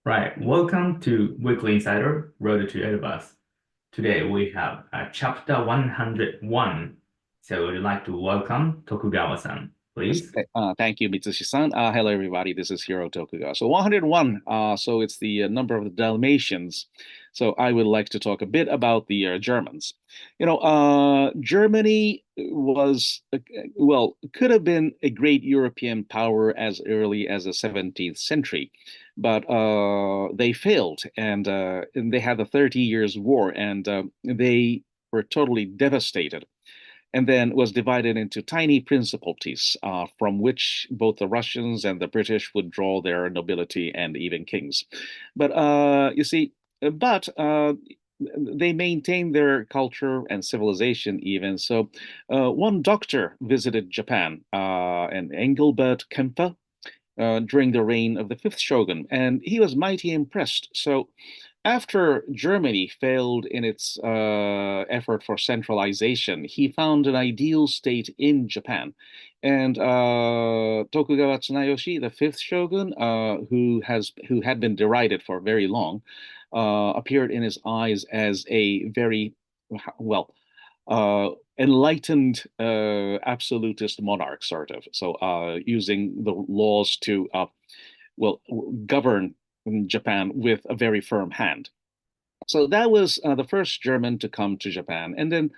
Right, welcome to Weekly Insider, Road to Edoverse. Today we have chapter 101. So we'd like to welcome Tokugawa-san, Yes, please. thank you, Mitsushi-san. Hello, everybody. This is Eihiro Tokugawa. So 101, so it's the number of the Dalmatians. So I would like to talk a bit about the Germans. Germany was, could have been a great European power as early as the 17th century, but they failed, and they had the 30 Years' War, and they were totally devastated, and then was divided into tiny principalities, from which both the Russians and the British would draw their nobility and even kings. But they maintained their culture and civilization even. So one doctor visited Japan, and Engelbert Kempfer, during the reign of the fifth shogun, and he was mighty impressed. So after Germany failed in its effort for centralization, he found an ideal state in Japan. And Tokugawa Tsunayoshi, the fifth shogun, who had been derided for very long, appeared in his eyes as a very well enlightened absolutist monarch, sort of. So using the laws to govern Japan with a very firm hand. So that was the first German to come to Japan. And then,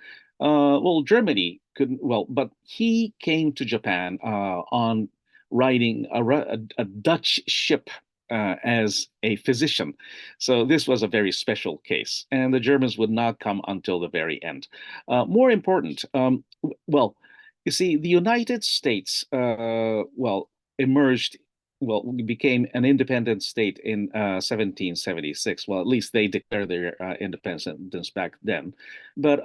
Germany couldn't, but he came to Japan on riding a Dutch ship as a physician. So this was a very special case. And the Germans would not come until the very end. More important, you see, the United States, emerged, became an independent state in 1776. Well, at least they declared their independence back then. But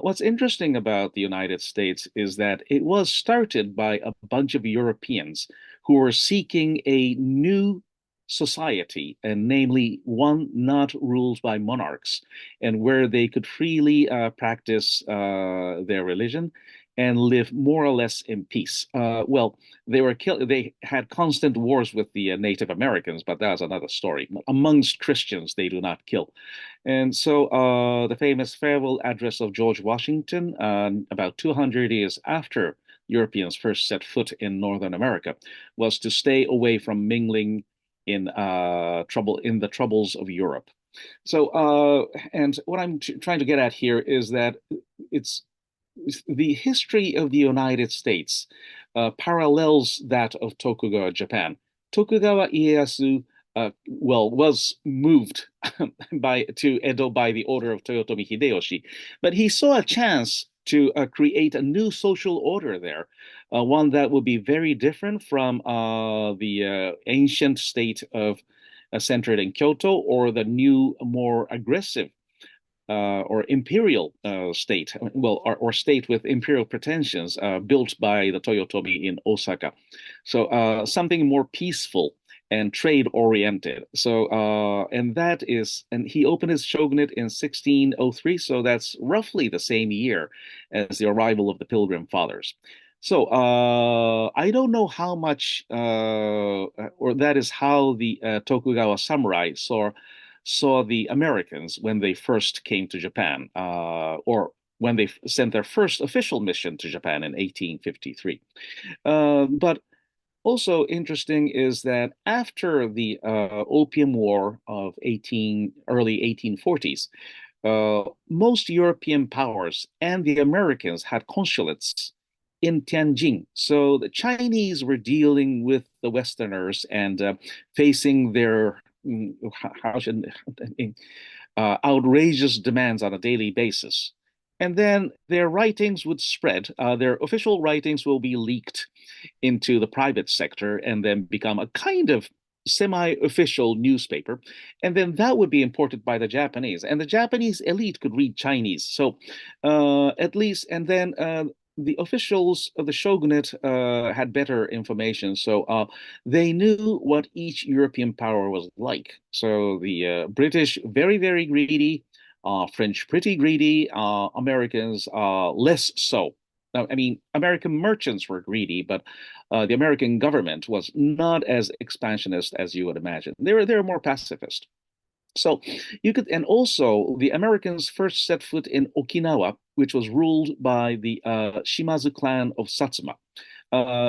what's interesting about the United States is that it was started by a bunch of Europeans who were seeking a new society, and namely one not ruled by monarchs, and where they could freely practice their religion and live more or less in peace. They were killed. They had constant wars with the Native Americans, but that's another story. Amongst Christians, they do not kill. And so the famous farewell address of George Washington, about 200 years after Europeans first set foot in Northern America, was to stay away from mingling in the troubles of Europe. So, and what I'm trying to get at here is that it's the history of the United States parallels that of Tokugawa Japan. Tokugawa Ieyasu, was moved to Edo by the order of Toyotomi Hideyoshi, but he saw a chance to create a new social order there, one that would be very different from the ancient state of centered in Kyoto, or the new, more aggressive or imperial state, or state with imperial pretensions, built by the Toyotomi in Osaka. So something more peaceful and trade oriented. So and he opened his shogunate in 1603. So that's roughly the same year as the arrival of the Pilgrim Fathers. So I don't know how much, or that is how the Tokugawa samurai saw the Americans when they first came to Japan, or when they sent their first official mission to Japan in 1853. But also interesting is that after the Opium War of early 1840s, most European powers and the Americans had consulates in Tianjin. So the Chinese were dealing with the Westerners and facing their outrageous demands on a daily basis. And then their writings would spread. Their official writings will be leaked into the private sector and then become a kind of semi-official newspaper. And then that would be imported by the Japanese. And the Japanese elite could read Chinese. So at least, and then the officials of the shogunate had better information, so they knew what each European power was like. So the British, very, very greedy, French, pretty greedy, Americans, less so. I mean, American merchants were greedy, but the American government was not as expansionist as you would imagine. They were more pacifist. So you could, and also the Americans first set foot in Okinawa, which was ruled by the Shimazu clan of Satsuma.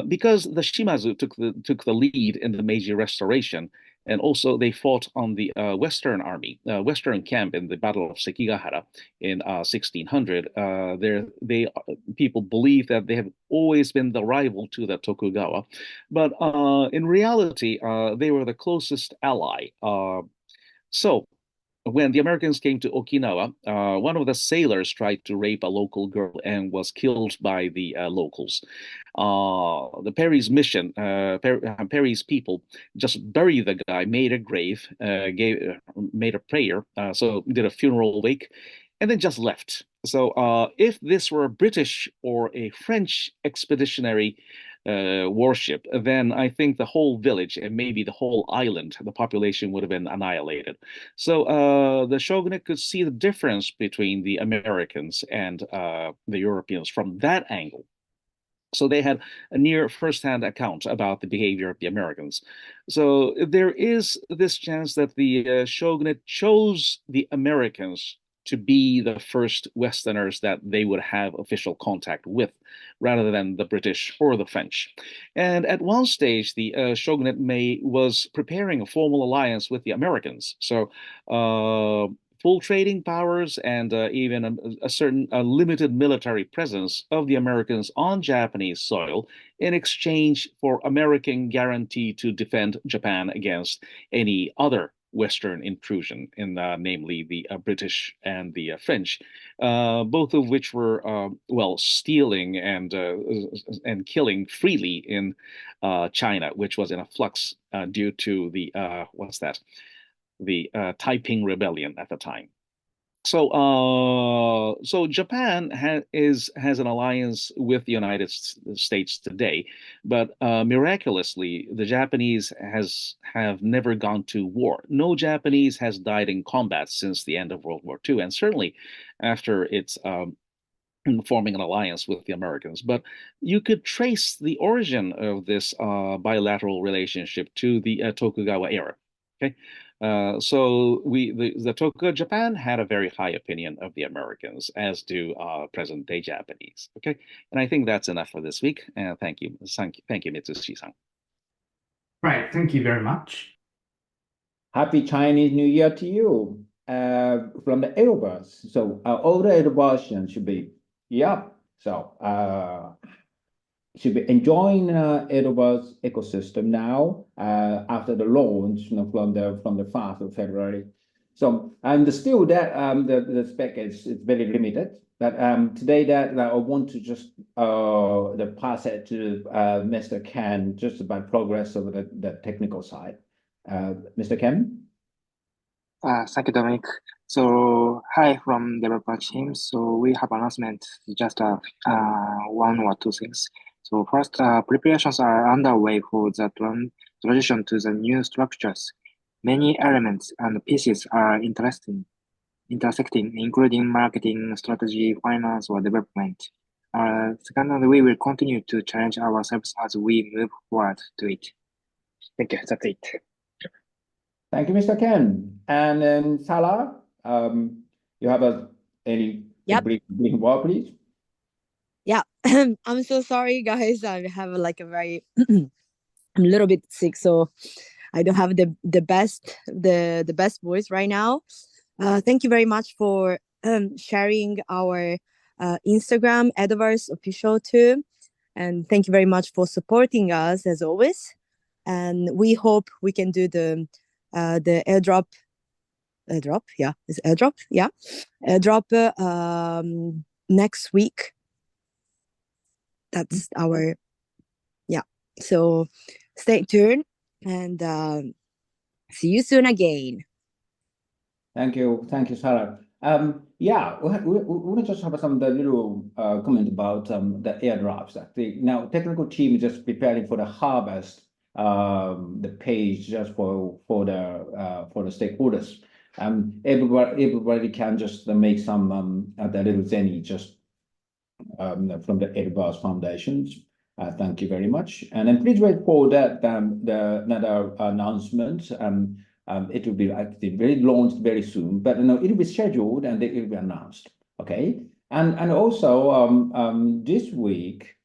Because the Shimazu took the lead in the Meiji Restoration, and also they fought on the Western Army, Western camp in the Battle of Sekigahara in 1600. People believe that they have always been the rival to the Tokugawa, but in reality, they were the closest ally. So when the Americans came to Okinawa, one of the sailors tried to rape a local girl and was killed by the locals. The Perry's mission, Perry's people just buried the guy, made a grave, made a prayer, so did a funeral wake, and then just left. So if this were a British or a French expeditionary warship, then I think the whole village and maybe the whole island, the population would have been annihilated. So the shogunate could see the difference between the Americans and the Europeans from that angle. So they had a near firsthand account about the behavior of the Americans. So there is this chance that the shogunate chose the Americans to be the first Westerners that they would have official contact with, rather than the British or the French. And at one stage, the shogunate was preparing a formal alliance with the Americans. So full trading powers and even a certain limited military presence of the Americans on Japanese soil in exchange for American guarantee to defend Japan against any other Western intrusion, namely the British and the French, both of which were stealing and killing freely in China, which was in a flux due to the the Taiping Rebellion at the time. So Japan has an alliance with the United States today, but miraculously, the Japanese have never gone to war. No Japanese has died in combat since the end of World War II, and certainly after its forming an alliance with the Americans. But you could trace the origin of this bilateral relationship to the Tokugawa era. Okay. So the Tokugawa Japan had a very high opinion of the Americans, as do present-day Japanese. Okay, and I think that's enough for this week. Thank you, Mitsushi-san. Right, thank you very much. Happy Chinese New Year to you from the Edoverse. So all the Edo version should be should be enjoying Edoverse ecosystem now after the launch from the 1st of February. So and still that the spec is very limited. But today that I want to just pass it to Mr. Ken just about progress of the technical side. Mr. Ken? Thank you, Dominic. So, hi from developer team. So we have announcement, just one or two things. So first, preparations are underway for the transition to the new structures. Many elements and pieces are intersecting, including marketing, strategy, finance, or development. Second, we will continue to challenge ourselves as we move forward to it. Thank you. That's it. Thank you, Mr. Ken. And then Salah, you have any brief word, please? Yeah, I'm so sorry, guys. I have like a very, I'm a little bit sick, so I don't have the best voice right now. Thank you very much for sharing our Instagram Edoverse official too, and thank you very much for supporting us as always. And we hope we can do the airdrop. Airdrop next week. That's our so stay tuned and see you soon again. Thank you, Sarah. We want to just have some little comment about the airdrops. Now technical team is just preparing for the harvest, the page just for the stakeholders. Everybody can just make some the little zenny just from the Edoverse Foundations. Thank you very much. And then please wait for that another announcement. It will be actually very launched very soon, but it will be scheduled and it will be announced. Okay, and also this week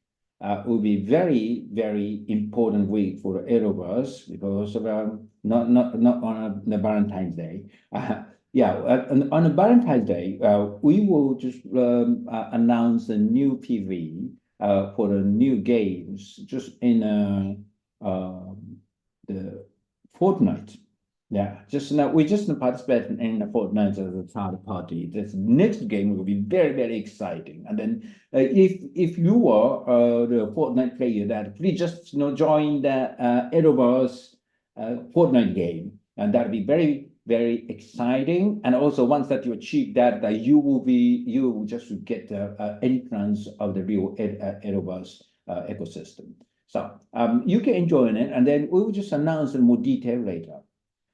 will be very important week for Edoverse because of not on the Valentine's Day. On a Valentine's Day, we will just announce a new PV for the new games just in the Fortnite. We just participate in the Fortnite as a third party. This next game will be very exciting. And then if you are the Fortnite player, that please just join the Edoverse Fortnite game, and that'll be very exciting. And also once that you achieve that, you will just get the entrance of the real Edoverse ecosystem. So you can enjoy it, and then we will just announce in more detail later.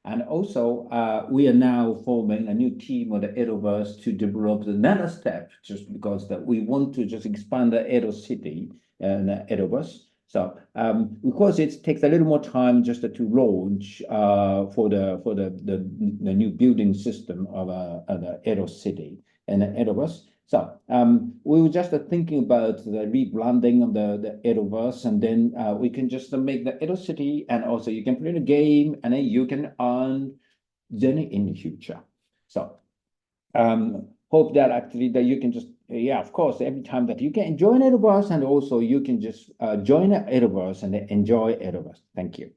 And also, we are now forming a new team of the Edoverse to develop another step, just because that we want to just expand the Edo city and the Edoverse. So, of course, it takes a little more time just to launch for the new building system of the Edo city and the Edoverse. So, we were just thinking about the rebranding of the Edoverse, and then we can just make the Edo city, and also you can play the game, and then you can earn money in the future. So, hope that actually that you can just, of course, every time that you can join Edoverse, and also you can just join Edoverse and enjoy Edoverse. Thank you.